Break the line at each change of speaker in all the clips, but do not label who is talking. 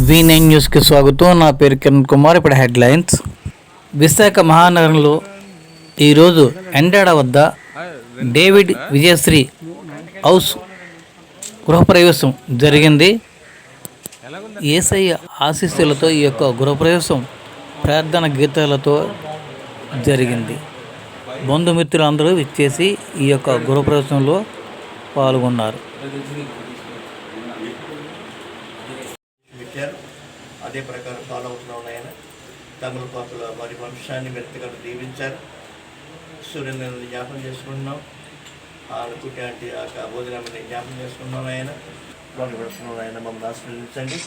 V9 న్యూస్కి స్వాగతం. నా పేరు కిరణ్ కుమార్. ఇప్పుడు హెడ్లైన్స్. విశాఖ మహానగరంలో ఈరోజు ఎండాడ వద్ద డేవిడ్ విజయశ్రీ హౌస్ గృహప్రవేశం జరిగింది. యేసయ్య ఆశీస్సులతో ఈ యొక్క గృహప్రవేశం ప్రార్థన గీతాలతో జరిగింది. బంధుమిత్రులందరూ ఇచ్చేసి ఈ యొక్క గృహప్రవేశంలో పాల్గొన్నారు.
అదే ప్రకారం ఫాలో అవుతున్నాం. ఆయన తమిళపాకుల వారి వంశాన్ని వ్యక్తిగా దీవించారు. సూర్యుని జ్ఞాపం చేసుకుంటున్నాం. అనుకుంటే అంటే ఆ భోజనాన్ని జ్ఞాపం చేసుకున్నాం. ఆయన పడుతున్నాం. ఆయన మమ్మల్ని ఆశీర్వదించండి.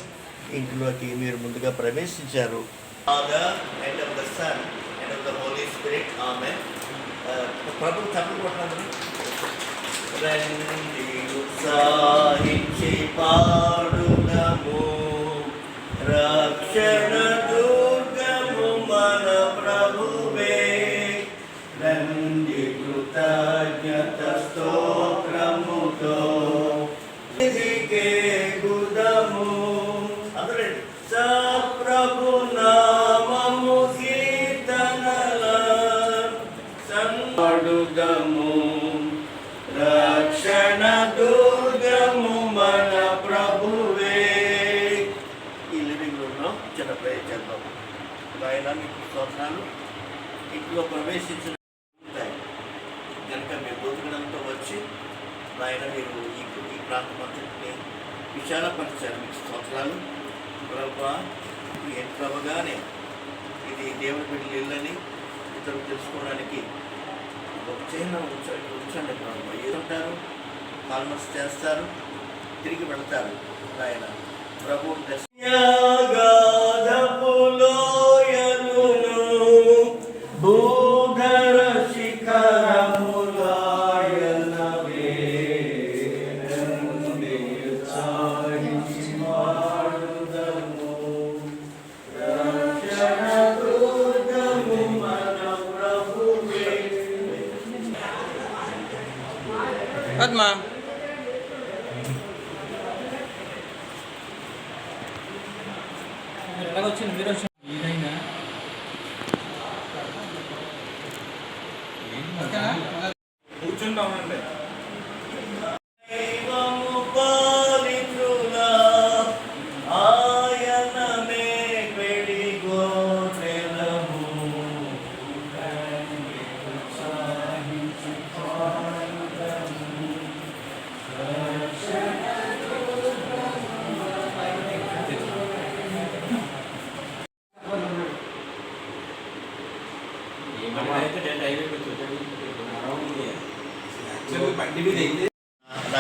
ఇంటిలోకి మీరు ముందుగా ప్రవేశించారు. ప్రభు తమిళ పాడుదము రక్షణ దుర్గము మన ప్రభువే, రండి కృతజ్ఞత స్తోత్రముతో గుదము అందరూ సప్రభు నామము కీర్తనల సండుదము రక్షణ దుర్గము మన ప్రభువే. చిన్న ప్రేయర్ చేద్దాం. ఆయన మీకు స్తోత్రాలు. ఇంట్లో ప్రవేశించిన కనుక మీ బతుకులంతా వచ్చి ఆయన మీరు ఈ ప్రాంతం అంతటిని విశాలపరిచారు. మీకు స్తోత్రాలు ప్రభా. ఎంతగానే ఇది దేవుని బిడ్డలు ఇల్లని ఇతరులు తెలుసుకోవడానికి ఒక చిన్న ఉంచండి ప్రభా. ఏదంటారు, కాల్మస్ చేస్తారు, తిరిగి వెళతారు. ఆయన ప్రభు భూధర శిఖరములాయనవే రక్షణ దుర్గము మన ప్రభువే.
పద్మా ఎలాగొచ్చింది మీరు కూర్చుంటా ఉండండి.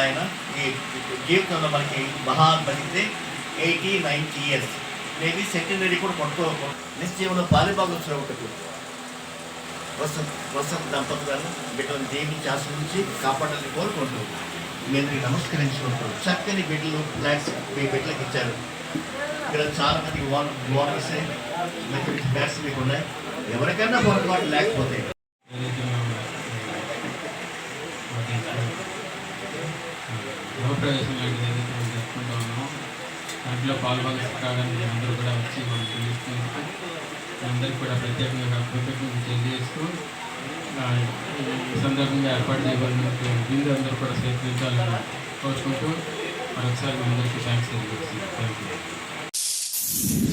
ఆయన ఈ జీవితంలో మనకి మహాన్ బతికితే 80-90 years మేబీ సెకండరీ కూడా కొట్టుకోకు నిశ్చయంలో పాలిభాగం శ్రవటకు వసంత దంపతులను బిడ్డలను దీవించి ఆశ్రయించి కాపాడాలని కోరుకుంటూ మీరు నమస్కరించుకుంటూ చక్కని బిడ్డలు ఫ్లాట్స్ మీ బిడ్డలకు ఇచ్చారు. ఇక్కడ చాలా మంది వార్నర్స్ మెథడ్ ఫ్లాట్స్ మీకు ఉన్నాయి. ఎవరికైనా పొరపాటు లేకపోతే
గృహప్రవేశం లాంటిది ఏదైతే మనం జరుపుకుంటూ ఉన్నామో దాంట్లో పాల్గొనడానికి అందరూ కూడా వచ్చి మనం పిలుస్తున్నందుకు అందరికీ కూడా ప్రత్యేకంగా కృతజ్ఞతలు తెలియజేస్తూ ఈ సందర్భంగా ఏర్పాటు చేయబడిన విందు అందరూ కూడా స్వీకరించాలని కోరుకుంటూ మరొకసారి మీ అందరికీ థ్యాంక్స్ తెలియజేస్తున్నాను. Thank you.